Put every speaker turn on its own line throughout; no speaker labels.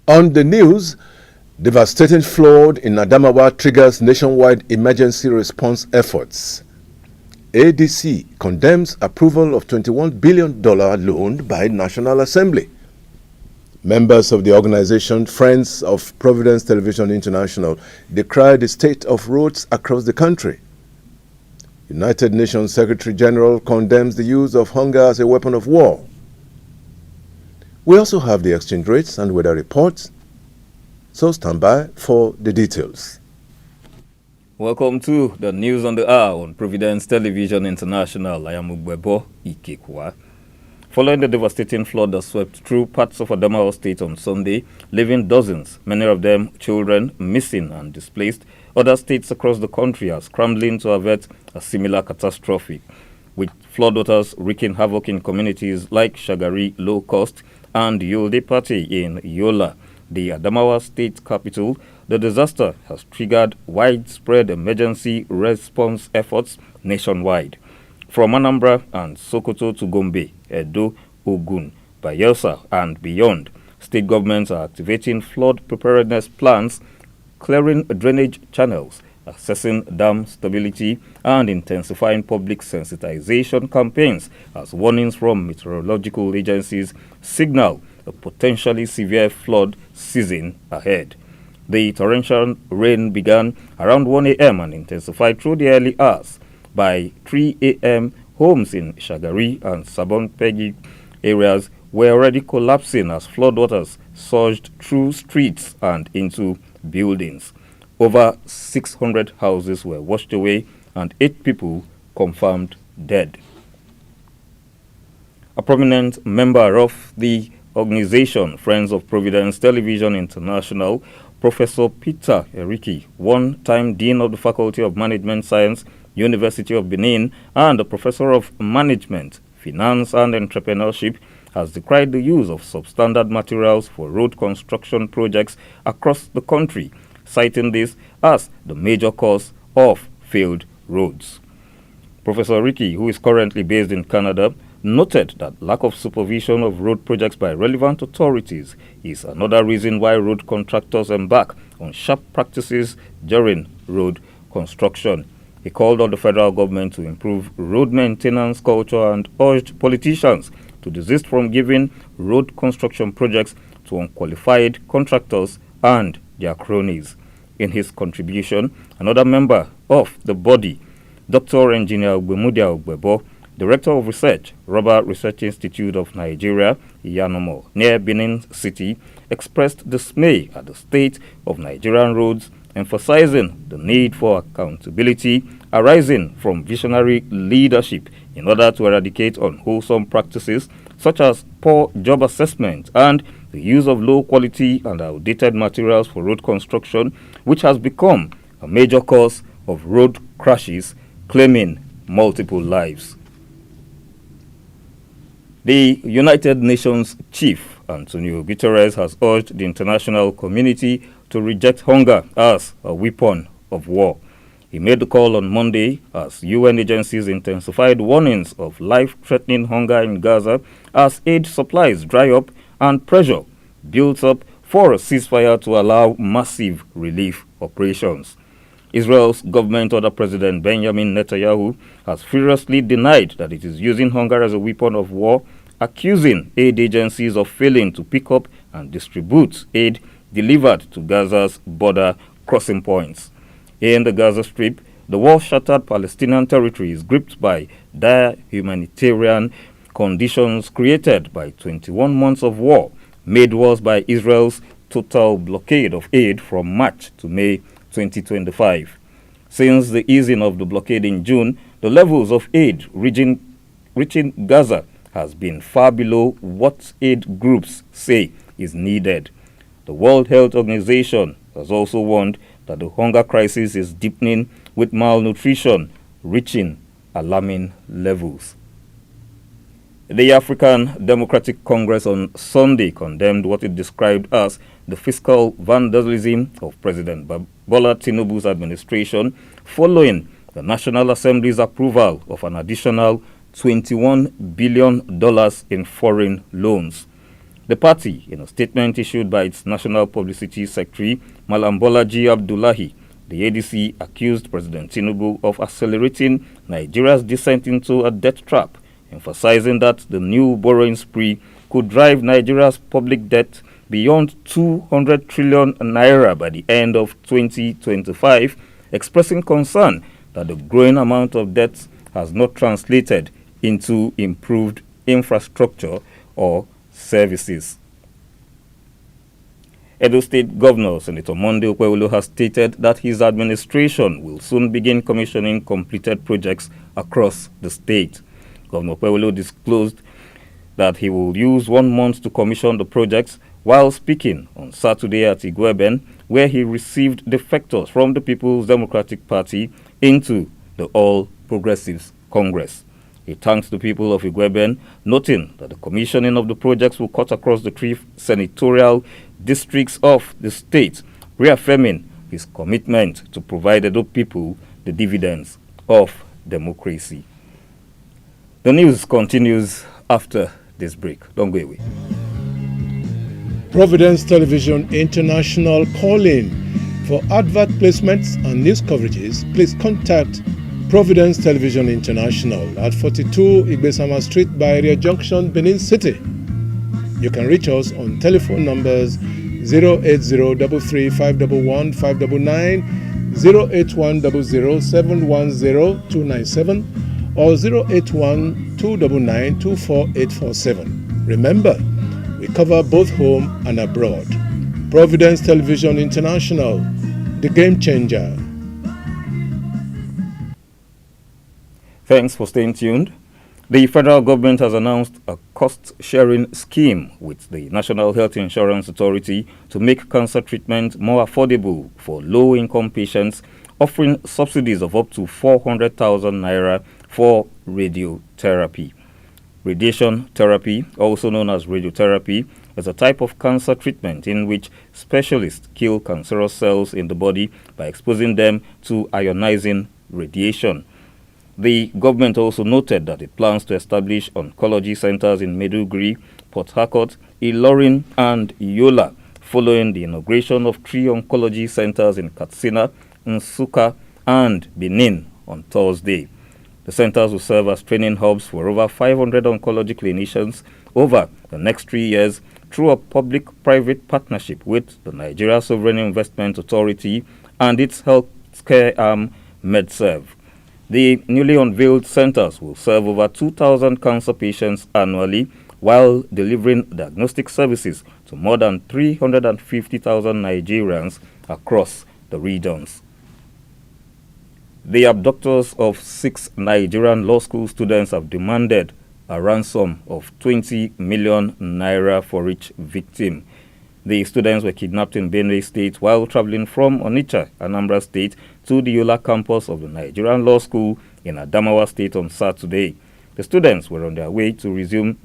On the news, devastating flood in Adamawa triggers nationwide emergency response efforts. ADC condemns approval of $21 billion loan by National Assembly. Members of the organization Friends of Providence Television International decry the state of roads across the country. United Nations Secretary General condemns the use of hunger as a weapon of war. We also have the exchange rates and weather reports, so stand by for the details.
Welcome to the News on the Hour on Providence Television International. I am Ugbebo Ikekwa. Following the devastating flood that swept through parts of Adamawa State on Sunday, leaving dozens, many of them children, missing and displaced, other states across the country are scrambling to avert a similar catastrophe, with floodwaters wreaking havoc in communities like Shagari Low Cost and Yulde Party in Yola, the Adamawa state capital. The disaster has triggered widespread emergency response efforts nationwide. From Anambra and Sokoto to Gombe, Edo, Ogun, Bayelsa, and beyond, state governments are activating flood preparedness plans, clearing drainage channels, assessing dam stability, and intensifying public sensitization campaigns as warnings from meteorological agencies signal a potentially severe flood season ahead. The torrential rain began around 1 a.m. and intensified through the early hours. By 3 a.m., homes in Shagari and Sabon-Pegi areas were already collapsing as floodwaters surged through streets and into buildings. Over 600 houses were washed away and 8 people confirmed dead. A prominent member of the organization Friends of Providence Television International, Professor Peter Eriki, one-time Dean of the Faculty of Management Science, University of Benin, and a Professor of Management, Finance and Entrepreneurship, has decried the use of substandard materials for road construction projects across the country, citing this as the major cause of failed roads. Professor Ricky, who is currently based in Canada, noted that lack of supervision of road projects by relevant authorities is another reason why road contractors embark on sharp practices during road construction. He called on the federal government to improve road maintenance culture and urged politicians to desist from giving road construction projects to unqualified contractors and their cronies. In his contribution, another member of the body, Dr. Engineer Ugbemudia Ugbebo, Director of Research, Rubber Research Institute of Nigeria, Yanomo, near Benin City, expressed dismay at the state of Nigerian roads, emphasizing the need for accountability arising from visionary leadership in order to eradicate unwholesome practices such as poor job assessment and the use of low-quality and outdated materials for road construction, which has become a major cause of road crashes, claiming multiple lives. The United Nations chief, Antonio Guterres, has urged the international community to reject hunger as a weapon of war. He made the call on Monday as UN agencies intensified warnings of life-threatening hunger in Gaza as aid supplies dry up and pressure builds up for a ceasefire to allow massive relief operations. Israel's government under President Benjamin Netanyahu has furiously denied that it is using hunger as a weapon of war, accusing aid agencies of failing to pick up and distribute aid delivered to Gaza's border crossing points. In the Gaza Strip, the war-shattered Palestinian territory is gripped by dire humanitarian conditions created by 21 months of war, made worse by Israel's total blockade of aid from March to May 2025. Since the easing of the blockade in June, the levels of aid reaching Gaza has been far below what aid groups say is needed. The World Health Organization has also warned that the hunger crisis is deepening, with malnutrition reaching alarming levels. The African Democratic Congress on Sunday condemned what it described as the fiscal vandalism of President Bola Tinubu's administration following the National Assembly's approval of an additional $21 billion in foreign loans. The party, in a statement issued by its National Publicity Secretary, Malam Bolaji Abdullahi, the ADC accused President Tinubu of accelerating Nigeria's descent into a debt trap, emphasizing that the new borrowing spree could drive Nigeria's public debt beyond 200 trillion naira by the end of 2025, expressing concern that the growing amount of debt has not translated into improved infrastructure or services. Edo State Governor Senator Monday Okpebholo has stated that his administration will soon begin commissioning completed projects across the state. Governor Okpebholo disclosed that he will use 1 month to commission the projects while speaking on Saturday at Igweben, where he received defectors from the People's Democratic Party into the All Progressives Congress. He thanks the people of Igweben, noting that the commissioning of the projects will cut across the 3 senatorial districts of the state, reaffirming his commitment to provide the people the dividends of democracy. The news continues after this break. Don't go away.
Providence Television International calling. For advert placements and news coverages, please contact Providence Television International at 42 Igbesama Street, Baria Junction, Benin City. You can reach us on telephone numbers 08033511599, 08100710297, or 08129924847. Remember, we cover both home and abroad. Providence Television International, the game changer.
Thanks for staying tuned. The federal government has announced a cost-sharing scheme with the National Health Insurance Authority to make cancer treatment more affordable for low-income patients, offering subsidies of up to 400,000 naira for radiotherapy. Radiation therapy, also known as radiotherapy, is a type of cancer treatment in which specialists kill cancerous cells in the body by exposing them to ionizing radiation. The government also noted that it plans to establish oncology centers in Maiduguri, Port Harcourt, Ilorin, and Yola, following the inauguration of 3 oncology centers in Katsina, Nsukka, and Benin on Thursday. The centers will serve as training hubs for over 500 oncology clinicians over the next 3 years through a public-private partnership with the Nigeria Sovereign Investment Authority and its healthcare arm, MedServe. The newly unveiled centers will serve over 2,000 cancer patients annually while delivering diagnostic services to more than 350,000 Nigerians across the regions. The abductors of 6 Nigerian law school students have demanded a ransom of 20 million naira for each victim. The students were kidnapped in Benue State while traveling from Onitsha, Anambra State, to the Yola campus of the Nigerian Law School in Adamawa State on Saturday. The students were on their way to resume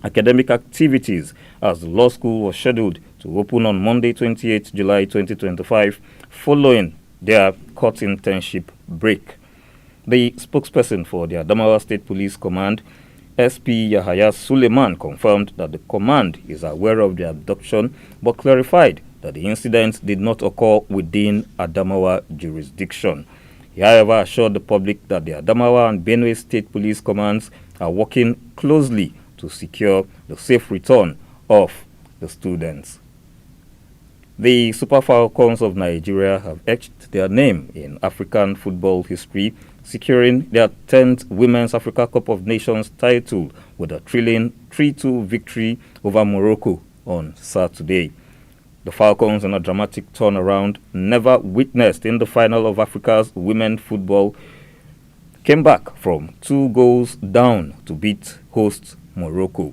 academic activities as the law school was scheduled to open on Monday, 28 July 2025, following their court internship break. The spokesperson for the Adamawa State Police Command, SP Yahaya Suleiman, confirmed that the command is aware of the abduction, but clarified that the incident did not occur within Adamawa jurisdiction. He, however, assured the public that the Adamawa and Benue State Police Commands are working closely to secure the safe return of the students. The Super Falcons of Nigeria have etched their name in African football history, securing their 10th Women's Africa Cup of Nations title with a thrilling 3-2 victory over Morocco on Saturday. The Falcons, in a dramatic turnaround never witnessed in the final of Africa's women's football, came back from 2 goals down to beat hosts Morocco.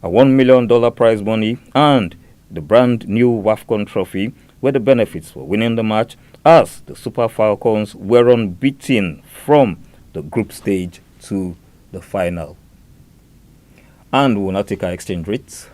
A $1 million prize money and the brand new WAFCON trophy were the benefits for winning the match, as the Super Falcons were unbeaten from the group stage to the final. And we'll now take our exchange rates.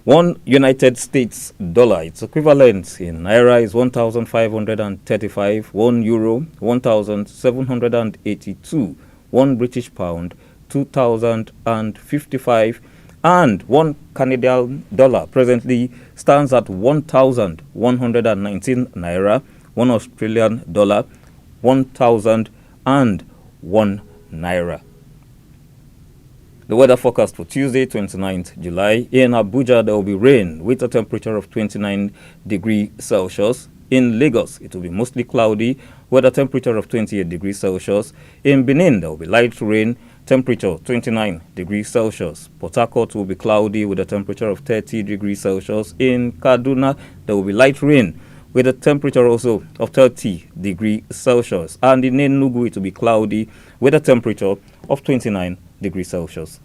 One United States dollar, its equivalent in naira, is 1,535. €1, 1,782. 1 British pound, 2,055, and 1 Canadian dollar presently stands at 1,119 naira, 1 Australian dollar 1,001 naira. The weather forecast for Tuesday, 29th July. In Abuja, there will be rain with a temperature of 29 degrees Celsius. In Lagos, it will be mostly cloudy with a temperature of 28 degrees Celsius. In Benin, there will be light rain, temperature 29 degrees Celsius. Port Harcourt will be cloudy with a temperature of 30 degrees Celsius. In Kaduna, there will be light rain with a temperature also of 30 degrees Celsius. And in Enugu, it will be cloudy with a temperature of 29 degrees Celsius.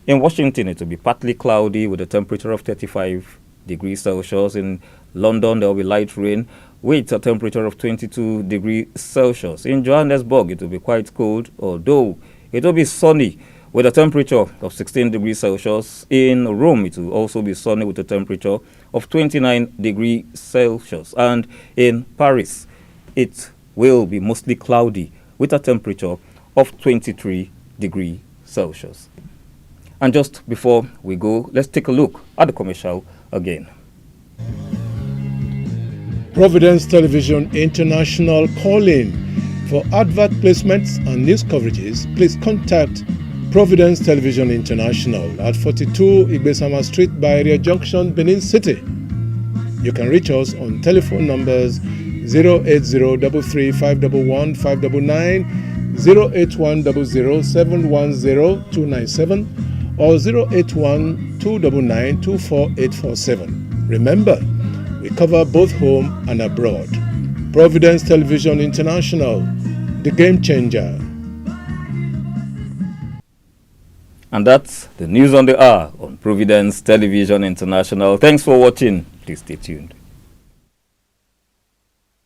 In Washington, it will be partly cloudy with a temperature of 35 degrees Celsius. In London, there will be light rain with a temperature of 22 degrees Celsius. In Johannesburg, it will be quite cold, although it will be sunny with a temperature of 16 degrees Celsius. In Rome, it will also be sunny with a temperature of 29 degrees Celsius. And in Paris, it will be mostly cloudy with a temperature of 23 degrees Celsius. And just before we go, let's take a look at the commercial again.
Providence Television International calling. For advert placements and news coverages, please contact Providence Television International at 42 Igbesama Street by Area Junction, Benin City. You can reach us on telephone numbers 08033511599, 08100710297, or 08129924847. Remember, we cover both home and abroad. Providence Television International, the game changer.
And that's the news on the hour on Providence Television International. Thanks for watching. Please stay tuned.